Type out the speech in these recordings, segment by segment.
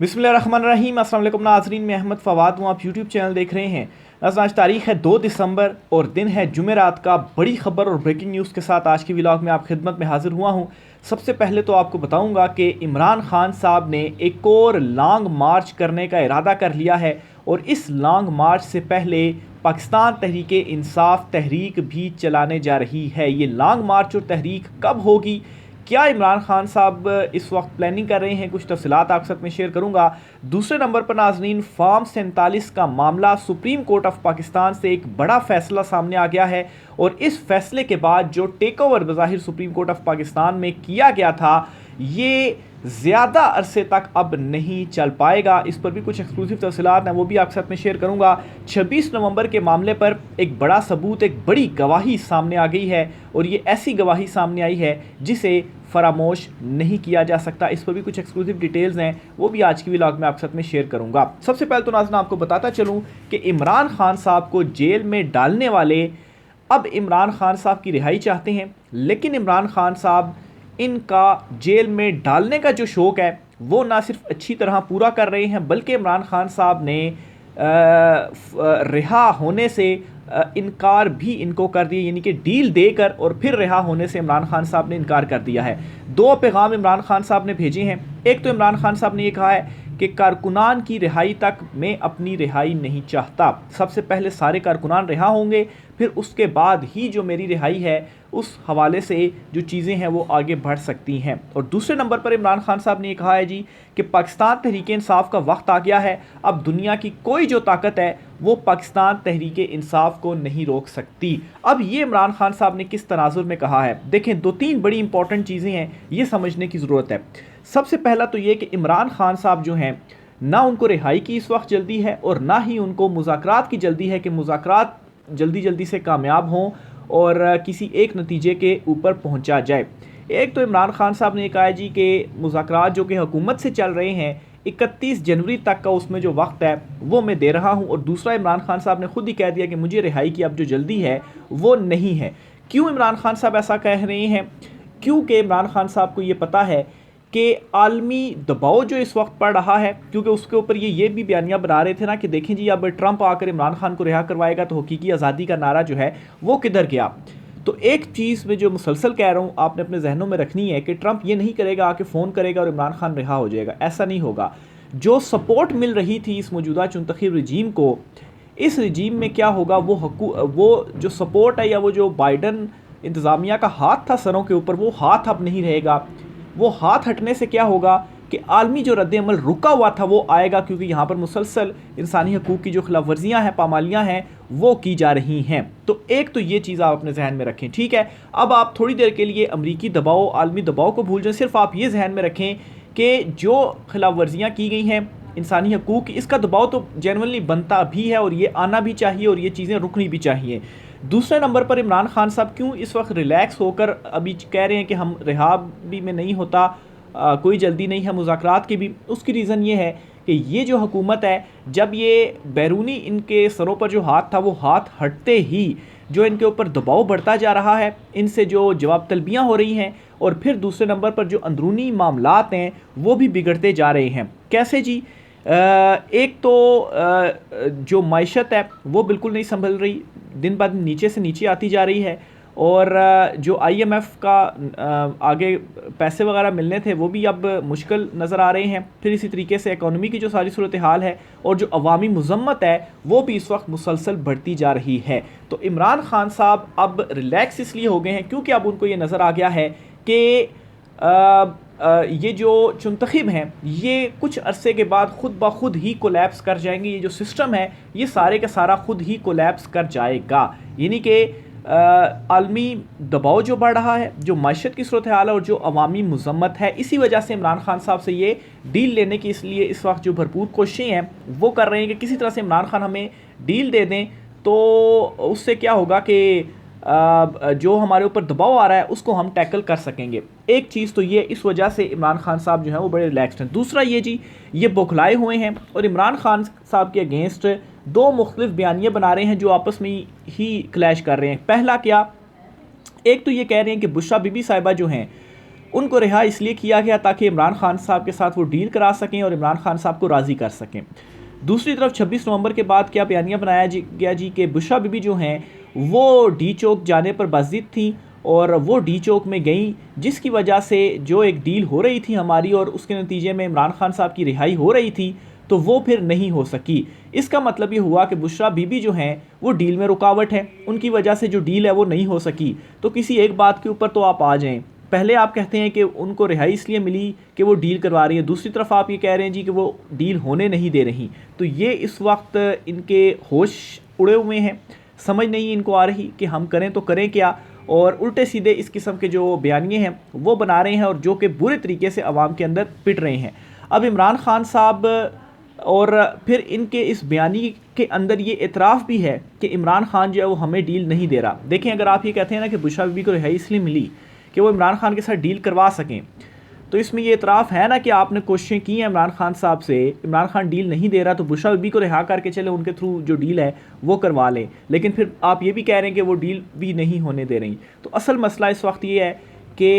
बिस्मिल्लाहिर्रहमानिर्रहीम। अस्सलाम वालेकुम नाज़रीन, मैं अहमद फ़वाद हूँ। आप यूट्यूब चैनल देख रहे हैं। आज तारीख़ है 2 दिसंबर और दिन है जुमेरात का। बड़ी खबर और ब्रेकिंग न्यूज़ के साथ आज की व्लॉग में आप खिदमत में हाजिर हुआ हूँ। सबसे पहले तो आपको बताऊँगा कि इमरान खान साहब ने एक और लॉन्ग मार्च करने का इरादा कर लिया है और इस लॉन्ग मार्च से पहले पाकिस्तान तहरीक इंसाफ तहरीक भी चलाने जा रही है। ये लॉन्ग मार्च और तहरीक कब होगी, क्या इमरान खान साहब इस वक्त प्लानिंग कर रहे हैं, कुछ तफसीलात आपके साथ में शेयर करूंगा। दूसरे नंबर पर नाजरीन, फॉर्म 47 का मामला, सुप्रीम कोर्ट ऑफ पाकिस्तान से एक बड़ा फैसला सामने आ गया है और इस फैसले के बाद जो टेक ओवर बज़ाहिर सुप्रीम कोर्ट ऑफ पाकिस्तान में किया गया था, ये ज़्यादा अरसे तक अब नहीं चल पाएगा। इस पर भी कुछ एक्सक्लूसिव तफसीलात हैं, वो भी आपके साथ में शेयर करूंगा। 26 नवंबर के मामले पर एक बड़ा सबूत, एक बड़ी गवाही सामने आ गई है और ये ऐसी गवाही सामने आई है जिसे फरामोश नहीं किया जा सकता। इस पर भी कुछ एक्सक्लूसिव डिटेल्स हैं, वो भी आज की व्लॉग में आपके साथ में शेयर करूंगा। सबसे पहले तो नाज़रीन आपको बताता चलूँ कि इमरान खान साहब को जेल में डालने वाले अब इमरान खान साहब की रिहाई चाहते हैं, लेकिन इमरान खान साहब इनका जेल में डालने का जो शौक़ है वो ना सिर्फ अच्छी तरह पूरा कर रहे हैं, बल्कि इमरान खान साहब ने रिहा होने से इनकार भी इनको कर दिया, यानी कि डील देकर और फिर रिहा होने से इमरान खान साहब ने इनकार कर दिया है। दो पैगाम इमरान खान साहब ने भेजे हैं। एक तो इमरान खान साहब ने ये कहा है कि कारकुनान की रिहाई तक मैं अपनी रिहाई नहीं चाहता। सबसे पहले सारे कारकुनान रिहा होंगे, फिर उसके बाद ही जो मेरी रिहाई है उस हवाले से जो चीज़ें हैं वो आगे बढ़ सकती हैं। और दूसरे नंबर पर इमरान खान साहब ने ये कहा है जी कि पाकिस्तान तहरीक इंसाफ का वक्त आ गया है। अब दुनिया की कोई जो ताकत है वो पाकिस्तान तहरीक इंसाफ को नहीं रोक सकती। अब ये इमरान खान साहब ने किस तनाजुर में कहा है, देखें, 2-3 बड़ी इंपॉर्टेंट चीज़ें हैं, ये समझने की ज़रूरत है। सबसे पहला तो ये कि इमरान खान साहब जो हैं, ना उनको रिहाई की इस वक्त जल्दी है और ना ही उनको मुज़ाकरात की जल्दी है कि मुज़ाकरात जल्दी से कामयाब हों और किसी एक नतीजे के ऊपर पहुंचा जाए। एक तो इमरान खान साहब ने कहा है जी कि मुज़ाकरात जो कि हुकूमत से चल रहे हैं 31 जनवरी तक का उसमें जो वक्त है वो मैं दे रहा हूं। और दूसरा, इमरान खान साहब ने खुद ही कह दिया कि मुझे रिहाई की अब जो जल्दी है वो नहीं है। क्यों इमरान खान साहब ऐसा कह रहे हैं? क्योंकि इमरान खान साहब को ये पता है कि आलमी दबाव जो इस वक्त पड़ रहा है, क्योंकि उसके ऊपर ये भी बयानियाँ बना रहे थे ना कि देखें जी, अब ट्रंप आकर इमरान खान को रिहा करवाएगा तो हकीकी आज़ादी का नारा जो है वो किधर गया। तो एक चीज़ में जो मुसलसल कह रहा हूँ आपने अपने जहनों में रखनी है कि ट्रंप ये नहीं करेगा आके फ़ोन करेगा और इमरान खान रिहा हो जाएगा, ऐसा नहीं होगा। जो सपोर्ट मिल रही थी इस मौजूदा चुनतखब रजीम को, इस रजीम में क्या होगा, वो जो सपोर्ट है या वो जो बाइडन इंतज़ामिया का हाथ था सरों के ऊपर, वो हाथ अब नहीं रहेगा। वो हाथ हटने से क्या होगा कि आलमी जो रद्द-ए-अमल रुका हुआ था वो आएगा, क्योंकि यहाँ पर मुसलसल इंसानी हकूक़ की जो खिलाफ वर्जियाँ हैं, पामालियाँ हैं, वो की जा रही हैं। तो एक तो ये चीज़ आप अपने जहन में रखें, ठीक है। अब आप थोड़ी देर के लिए अमरीकी दबाव, आलमी दबाव को भूल जाएं, सिर्फ आप ये जहन में रखें कि जो खिलाफ वर्जियाँ की गई हैं इंसानी हकूक़ की, इसका दबाव तो जेनुइनली बनता भी है और ये आना भी चाहिए और ये चीज़ें रुकनी भी चाहिए। दूसरे नंबर पर इमरान खान साहब क्यों इस वक्त रिलैक्स होकर अभी कह रहे हैं कि हम रिहा भी में नहीं होता, कोई जल्दी नहीं है मुज़ाकरात की भी। उसकी रीज़न ये है कि ये जो हुकूमत है, जब ये बैरूनी इनके सरों पर जो हाथ था वो हाथ हटते ही जो इनके ऊपर दबाव बढ़ता जा रहा है, इनसे जो जवाब तलबियाँ हो रही हैं, और फिर दूसरे नंबर पर जो अंदरूनी मामलात हैं वो भी बिगड़ते जा रहे हैं। कैसे जी? एक तो जो मईशत है वो बिल्कुल नहीं संभल रही, दिन ब दिन नीचे से नीचे आती जा रही है, और जो IMF का आगे पैसे वगैरह मिलने थे वो भी अब मुश्किल नज़र आ रहे हैं। फिर इसी तरीके से इकॉनमी की जो सारी सूरत हाल है और जो अवामी मुज़म्मत है वो भी इस वक्त मुसलसल बढ़ती जा रही है। तो इमरान खान साहब अब रिलैक्स इसलिए हो गए हैं क्योंकि अब उनको ये नज़र आ गया है कि ये जो चुनतखब हैं ये कुछ अरसे के बाद खुद ब खुद ही कोलैप्स कर जाएंगे। ये जो सिस्टम है ये सारे का सारा खुद ही कोलैप्स कर जाएगा, यानी कि आलमी दबाव जो बढ़ रहा है, जो मईशत की सूरत हाल है और जो अवामी मुज़म्मत है, इसी वजह से इमरान खान साहब से ये डील लेने की इसलिए इस वक्त जो भरपूर कोशिशें हैं वो कर रहे हैं कि किसी तरह से इमरान खान हमें डील दे दें, तो उससे क्या होगा कि जो हमारे ऊपर दबाव आ रहा है उसको हम टैकल कर सकेंगे। एक चीज़ तो ये, इस वजह से इमरान खान साहब जो है वो बड़े रिलैक्स्ड हैं। दूसरा ये जी, ये बौखलाए हुए हैं और इमरान खान साहब के अगेंस्ट दो मुख्तलिफ बयानियाँ बना रहे हैं जो आपस में ही क्लैश कर रहे हैं। पहला क्या, एक तो ये कह रहे हैं कि बुशरा बीबी साहिबा जो हैं उनको रिहा इसलिए किया गया ताकि इमरान खान साहब के साथ वो डील करा सकें और इमरान खान साहब को राज़ी कर सकें। दूसरी तरफ 26 नवंबर के बाद क्या बयानिया बनाया गया जी कि बुशरा बीबी जो हैं वो डी चौक जाने पर बाज़िद थी और वो डी चौक में गई, जिसकी वजह से जो एक डील हो रही थी हमारी और उसके नतीजे में इमरान खान साहब की रिहाई हो रही थी, तो वो फिर नहीं हो सकी। इसका मतलब ये हुआ कि बुशरा बीबी जो हैं वो डील में रुकावट है, उनकी वजह से जो डील है वो नहीं हो सकी। तो किसी एक बात के ऊपर तो आप आ जाएं। पहले आप कहते हैं कि उनको रिहाई इसलिए मिली कि वो डील करवा रही है, दूसरी तरफ आप ये कह रहे हैं जी कि वो डील होने नहीं दे रही। तो ये इस वक्त इनके होश उड़े हुए हैं, समझ नहीं इनको आ रही कि हम करें तो करें क्या, और उल्टे सीधे इस किस्म के जो बयानिए हैं वो बना रहे हैं और जो कि बुरे तरीके से आवाम के अंदर पिट रहे हैं। अब इमरान खान साहब और फिर इनके इस बयानी के अंदर ये इतराफ़ भी है कि इमरान खान जो है वो हमें डील नहीं दे रहा। देखें, अगर आप ये कहते हैं ना कि बुशरा बीबी को रिहाई इसलिए मिली कि वो इमरान खान के साथ डील करवा सकें, तो इसमें ये इतराफ़ है ना कि आपने कोशिशें की हैं इमरान खान साहब से, इमरान खान डील नहीं दे रहा तो बुशरा बीबी को रिहा करके चले, उनके थ्रू जो डील है वो करवा लें। लेकिन फिर आप ये भी कह रहे हैं कि वो डील भी नहीं होने दे रही। तो असल मसला इस वक्त ये है कि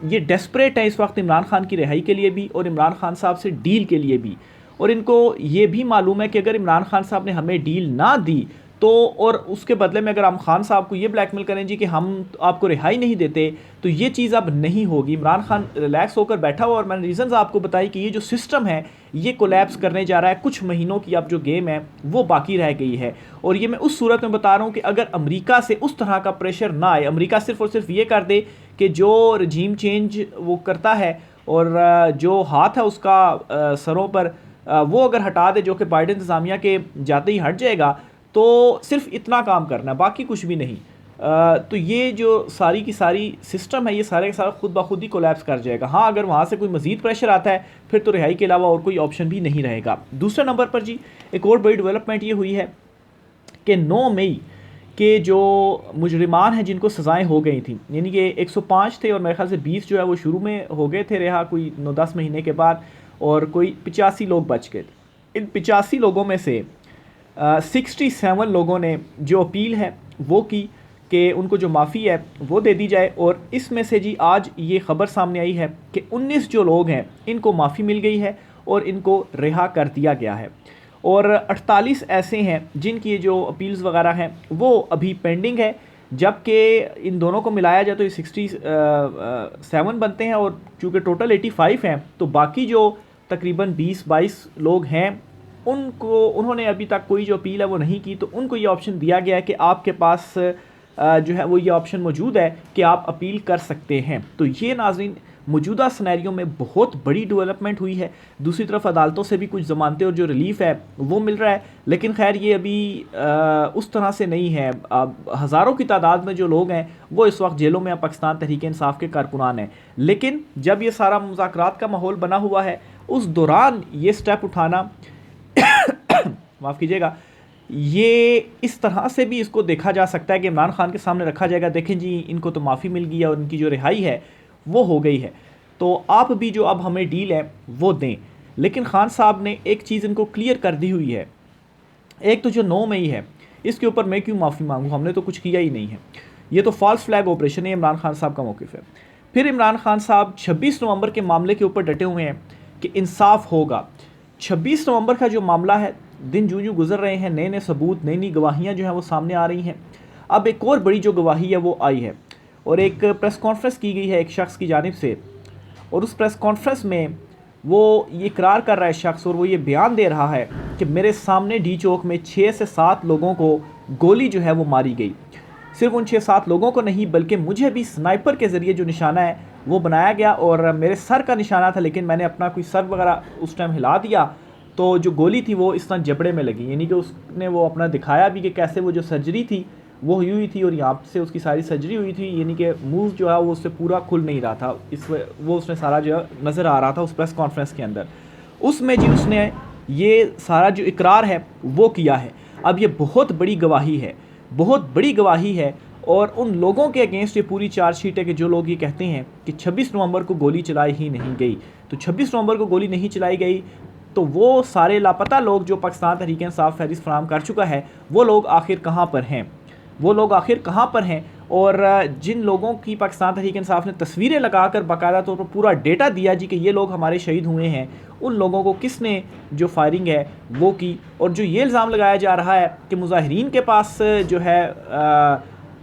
ये डेस्परेट है इस वक्त इमरान खान की रिहाई के लिए भी और इमरान खान साहब से डील के लिए भी। और इनको ये भी मालूम है कि अगर इमरान खान साहब ने हमें डील ना दी तो, और उसके बदले में अगर हम खान साहब को ये ब्लैकमेल करें जी कि हम आपको रिहाई नहीं देते, तो ये चीज़ अब नहीं होगी। इमरान खान रिलैक्स होकर बैठा हुआ, और मैंने रीज़न्स आपको बताई कि ये जो सिस्टम है ये कोलैप्स करने जा रहा है। कुछ महीनों की अब जो गेम है वो बाकी रह गई है, और ये मैं उस सूरत में बता रहा हूँ कि अगर अमेरिका से उस तरह का प्रेशर ना आए, अमेरिका सिर्फ और सिर्फ ये कर दे कि जो रजीम चेंज वो करता है और जो हाथ है उसका सरों पर वो अगर हटा दे, जो कि बाइडेन इंतज़ामिया के जाते ही हट जाएगा, तो सिर्फ इतना काम करना है, बाकी कुछ भी नहीं। तो ये जो सारी की सारी सिस्टम है ये सारे का सारा खुद ब खुद ही कोलैप्स कर जाएगा। हाँ, अगर वहाँ से कोई मज़ीद प्रेशर आता है फिर तो रिहाई के अलावा और कोई ऑप्शन भी नहीं रहेगा। दूसरे नंबर पर जी एक और बड़ी डेवलपमेंट ये हुई है कि 9 मई के जो मुजरिमान हैं जिनको सज़ाएँ हो गई थी, यानी कि 105 थे और मेरे ख्याल से 20 जो है वो शुरू में हो गए थे रिहा कोई 9-10 महीने के बाद, और कोई 85 लोग बच गए थे। इन 85 लोगों में से 67 लोगों ने जो अपील है वो की कि उनको जो माफ़ी है वो दे दी जाए, और इसमें से जी आज ये ख़बर सामने आई है कि 19 जो लोग हैं इनको माफ़ी मिल गई है और इनको रिहा कर दिया गया है, और 48 ऐसे हैं जिनकी जो अपील्स वगैरह हैं वो अभी पेंडिंग है। जबकि इन दोनों को मिलाया जाए तो ये 67 बनते हैं, और चूँकि टोटल 85 हैं तो बाकी जो तकरीबन 20-22 लोग हैं उन्होंने अभी तक कोई जो अपील है वो नहीं की, तो उनको ये ऑप्शन दिया गया है कि आपके पास जो है वो ये ऑप्शन मौजूद है कि आप अपील कर सकते हैं। तो ये नाज़रीन मौजूदा सिनेरियो में बहुत बड़ी डेवलपमेंट हुई है। दूसरी तरफ अदालतों से भी कुछ ज़मानतें और जो रिलीफ है वो मिल रहा है, लेकिन खैर ये अभी उस तरह से नहीं है। हज़ारों की तादाद में जो लोग हैं वो इस वक्त जेलों में पाकिस्तान तहरीक इंसाफ के कारकुनान हैं, लेकिन जब ये सारा मुज़ाकरात का माहौल बना हुआ है उस दौरान ये स्टेप उठाना माफ़ कीजिएगा, ये इस तरह से भी इसको देखा जा सकता है कि इमरान खान के सामने रखा जाएगा, देखें जी इनको तो माफ़ी मिल गई है और इनकी जो रिहाई है वो हो गई है, तो आप भी जो अब हमें डील है वो दें। लेकिन खान साहब ने एक चीज़ इनको क्लियर कर दी हुई है, एक तो जो 9 मई है इसके ऊपर मैं क्यों माफ़ी मांगूँ, हमने तो कुछ किया ही नहीं है, ये तो फॉल्स फ्लैग ऑपरेशन है, इमरान खान साहब का मौक़िफ़ है। फिर इमरान खान साहब 26 नवंबर के मामले के ऊपर डटे हुए हैं कि इंसाफ होगा। 26 नवंबर का जो मामला है, दिन जूं जूं गुजर रहे हैं, नए नए सबूत, नई नई गवाहियाँ जो हैं वो सामने आ रही हैं। अब एक और बड़ी जो गवाही है वो आई है, और एक प्रेस कॉन्फ्रेंस की गई है एक शख्स की जानिब से, और उस प्रेस कॉन्फ्रेंस में वो ये इकरार कर रहा है शख्स, और वो ये बयान दे रहा है कि मेरे सामने डी चौक में 6 से 7 लोगों को गोली जो है वो मारी गई। सिर्फ उन 6-7 लोगों को नहीं बल्कि मुझे भी स्नाइपर के ज़रिए जो निशाना है वो बनाया गया, और मेरे सर का निशाना था, लेकिन मैंने अपना कोई सर वगैरह उस टाइम हिला दिया तो जो गोली थी वो इस तरह जबड़े में लगी, यानी कि उसने वो अपना दिखाया भी कि कैसे वो जो सर्जरी थी वो हुई थी और यहाँ से उसकी सारी सर्जरी हुई थी, यानी कि मुंह जो है वो उससे पूरा खुल नहीं रहा था, वो उसने सारा जो है नज़र आ रहा था उस प्रेस कॉन्फ्रेंस के अंदर। उसमें जी उसने ये सारा जो इकरार है वो किया है। अब ये बहुत बड़ी गवाही है, बहुत बड़ी गवाही है, और उन लोगों के अगेंस्ट ये पूरी चार्जशीट है कि जो लोग ये कहते हैं कि 26 नवंबर को गोली चलाई ही नहीं गई। तो 26 नवंबर को गोली नहीं चलाई गई तो वो सारे लापता लोग जो पाकिस्तान तहरीक इंसाफ फहरिस्त फराहम कर चुका है वो लोग आखिर कहाँ पर हैं, वो लोग आखिर कहाँ पर हैं, और जिन लोगों की पाकिस्तान तहरीक इंसाफ ने तस्वीरें लगाकर बाकायदा तौर पर पूरा डेटा दिया जी कि ये लोग हमारे शहीद हुए हैं, उन लोगों को किसने जो फायरिंग है वो की। और जो ये इल्ज़ाम लगाया जा रहा है कि मुजाहिरीन के पास जो है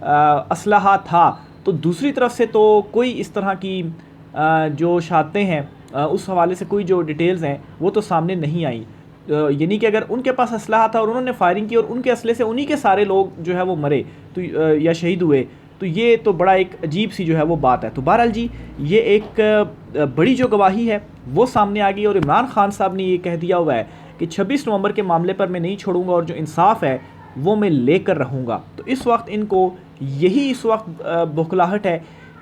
असलहा था, तो दूसरी तरफ से तो कोई इस तरह की जो शहादतें हैं उस हवाले से कोई जो डिटेल्स हैं वो तो सामने नहीं आई। यानी कि अगर उनके पास असलहा था और उन्होंने फायरिंग की और उनके असले से उन्हीं के सारे लोग जो है वो मरे तो या शहीद हुए, तो ये तो बड़ा एक अजीब सी जो है वो बात है। तो बहरहाल जी ये एक बड़ी जो गवाही है वो सामने आ गई और इमरान खान साहब ने ये कह दिया हुआ है कि 26 नवंबर के मामले पर मैं नहीं छोड़ूंगा और जो इंसाफ है वो मैं लेकर रहूँगा। तो इस वक्त इनको यही इस वक्त बौखलाहट है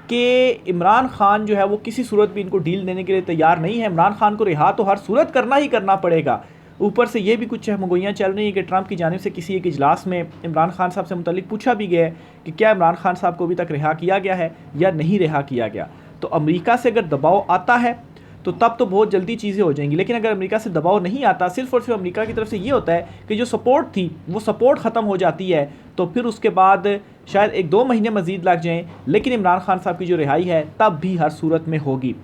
कि इमरान खान जो है वो किसी सूरत भी इनको डील देने के लिए तैयार नहीं है। इमरान खान को रिहा तो हर सूरत करना ही करना पड़ेगा। ऊपर से ये भी कुछ चहमगोइयाँ चल रही हैं कि ट्रंप की जानिब से किसी एक इजलास में इमरान खान साहब से मुतल्लिक पूछा भी गया है कि क्या इमरान खान साहब को अभी तक रिहा किया गया है या नहीं रिहा किया गया। तो अमेरिका से अगर दबाव आता है तो तब तो बहुत जल्दी चीज़ें हो जाएंगी, लेकिन अगर अमेरिका से दबाव नहीं आता, सिर्फ और सिर्फ अमेरिका की तरफ से ये होता है कि जो सपोर्ट थी वो सपोर्ट ख़त्म हो जाती है, तो फिर उसके बाद शायद 1-2 महीने मज़ीद लग जाएँ, लेकिन इमरान खान साहब की जो रिहाई है तब भी हर सूरत में होगी।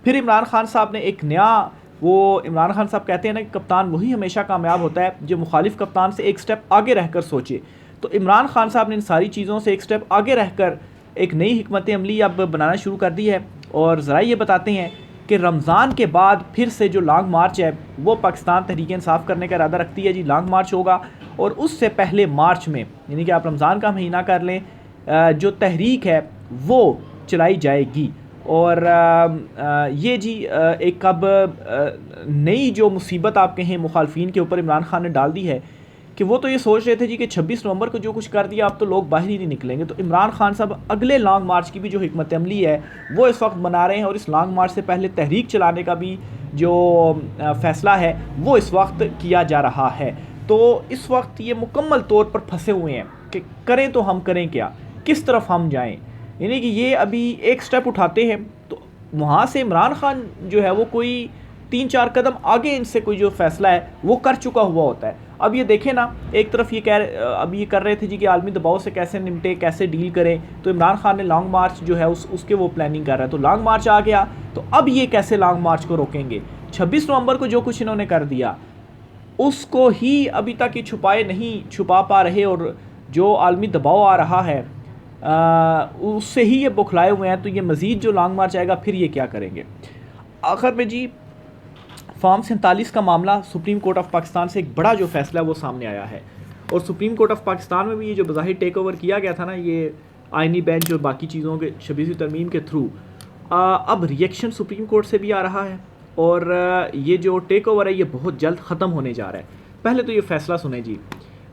फिर इमरान खान साहब ने एक नया इमरान खान साहब कहते हैं ना कि कप्तान वही हमेशा कामयाब होता है जो मुखालिफ कप्तान से एक स्टेप आगे रहकर सोचे। तो इमरान खान साहब ने इन सारी चीज़ों से एक स्टेप आगे रहकर एक नई हिकमत अमली अब बनाना शुरू कर दी है और ज़रा ये बताते हैं कि रमज़ान के बाद फिर से जो लॉन्ग मार्च है वो पाकिस्तान तहरीक इंसाफ करने का इरादा रखती है जी। लॉन्ग मार्च होगा और उससे पहले मार्च में, यानी कि आप रमज़ान का महीना कर लें, जो तहरीक है वो चलाई जाएगी। और ये जी एक अब नई जो मुसीबत आप कहें मुखालफिन के ऊपर इमरान खान ने डाल दी है कि वो तो ये सोच रहे थे जी कि 26 नवंबर को जो कुछ कर दिया अब तो लोग बाहर ही नहीं निकलेंगे। तो इमरान खान साहब अगले लॉन्ग मार्च की भी जो हिकमत अमली है वो इस वक्त बना रहे हैं और इस लॉन्ग मार्च से पहले तहरीक चलाने का भी जो फ़ैसला है वो इस वक्त किया जा रहा है। तो इस वक्त ये मुकम्मल तौर पर फंसे हुए हैं कि करें तो हम करें क्या, किस तरफ हम जाएँ। यानी कि ये अभी एक स्टेप उठाते हैं तो वहाँ से इमरान खान जो है वो कोई 3-4 कदम आगे इनसे कोई जो फ़ैसला है वो कर चुका हुआ होता है। अब ये देखें ना, एक तरफ ये अब ये कर रहे थे जी कि आलमी दबाव से कैसे निपटे, कैसे डील करें, तो इमरान खान ने लॉन्ग मार्च जो है उसके वो प्लानिंग कर रहा है। तो लॉन्ग मार्च आ गया तो अब ये कैसे लॉन्ग मार्च को रोकेंगे। 26 नवंबर को जो कुछ इन्होंने कर दिया उसको ही अभी तक ये छुपा पा रहे और जो आलमी दबाव आ रहा है उससे ही ये बुखलाए हुए हैं। तो ये मज़ीद जो लॉन्ग मार्च आएगा फिर ये क्या करेंगे। आखिर में जी फॉर्म 47 का मामला सुप्रीम कोर्ट ऑफ पाकिस्तान से एक बड़ा जो फैसला है वो सामने आया है और सुप्रीम कोर्ट ऑफ पाकिस्तान में भी ये जो बज़ाहिर टेक ओवर किया गया था ना, ये आइनी बेंच और बाकी चीज़ों के 26वीं तरमीम के थ्रू, अब रिएक्शन सुप्रीम कोर्ट से भी आ रहा है और ये जो टेक ओवर है ये बहुत जल्द ख़त्म होने जा रहा है। पहले तो ये फ़ैसला सुने जी।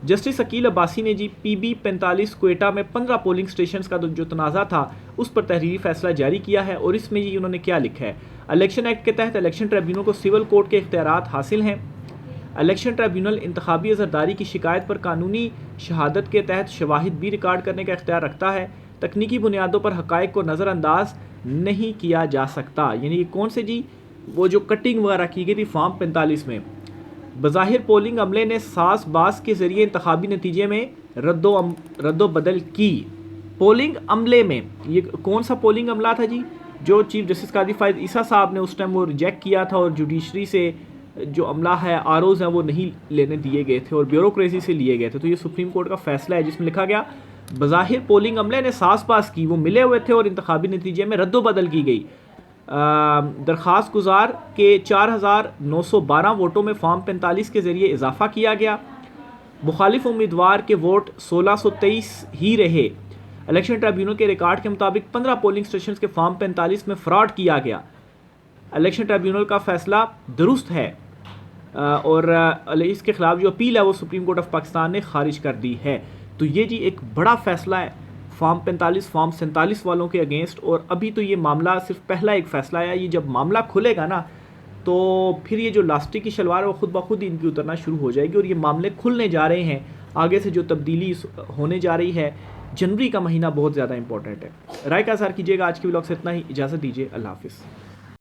जस्टिस अकील अब्बासी ने जी PB 45 क्वेटा में 15 पोलिंग स्टेशन का जो तनाज़ा था उस पर तहरीरी फैसला जारी किया है और इसमें जी उन्होंने क्या लिखा है। इलेक्शन एक्ट के तहत इलेक्शन ट्रिब्यूनल को सिविल कोर्ट के इख्तियारात हासिल हैं। इलेक्शन ट्रिब्यूनल इंतखाबी अज़रदारी की शिकायत पर कानूनी शहादत के तहत शवाहिद भी रिकॉर्ड करने का इख्तियार रखता है। तकनीकी बुनियादों पर हक़ाइक़ को नज़रअंदाज नहीं किया जा सकता। यानी कि कौन से जी, वो जो कटिंग वगैरह की गई थी फॉर्म 45 में, बज़ाहिर पोलिंग अमले ने सास बास के ज़रिए इंतखाबी नतीजे में रद्दो बदल की। पोलिंग अमले में ये कौन सा पोलिंग अमला था जी, जो चीफ जस्टिस कादी फ़ायद ईसा साहब ने उस टाइम वो रिजेक्ट किया था और जुडिशरी से जो अमला है आरोज़ हैं वो नहीं लेने दिए गए थे और ब्यूरोक्रेसी से लिए गए थे। तो ये सुप्रीम कोर्ट का फैसला है जिसमें लिखा गया बज़ाहिर पोलिंग अमले ने सास पास की, वो मिले हुए थे और इंतखाबी नतीजे में रद्दो बदल की गई। दरख्वास्त गुजार के 4912 वोटों में फॉर्म 45 के ज़रिए इजाफा किया गया। मुखालिफ उम्मीदवार के वोट 1623 ही रहे। इलेक्शन ट्रिब्यूनल के रिकॉर्ड के मुताबिक 15 पोलिंग स्टेशन के फॉर्म 45 में फ्रॉड किया गया। इलेक्शन ट्रिब्यूनल का फैसला दुरुस्त है और इसके खिलाफ जो अपील है वो सुप्रीम कोर्ट ऑफ पाकिस्तान ने खारिज कर दी है। तो ये जी एक बड़ा फैसला है फॉर्म 45 फॉर्म 47 वालों के अगेंस्ट। और अभी तो ये मामला सिर्फ पहला एक फ़ैसला है, ये जब मामला खुलेगा ना तो फिर ये जो लास्टिक की शलवार है वो खुद ब खुद इनकी उतरना शुरू हो जाएगी और ये मामले खुलने जा रहे हैं। आगे से जो तब्दीली होने जा रही है, जनवरी का महीना बहुत ज़्यादा इंपॉर्टेंट है। राय का इज़हार कीजिएगा। आज के व्लॉग से इतना ही, इजाज़त दीजिए, अल्लाह हाफ़िज़।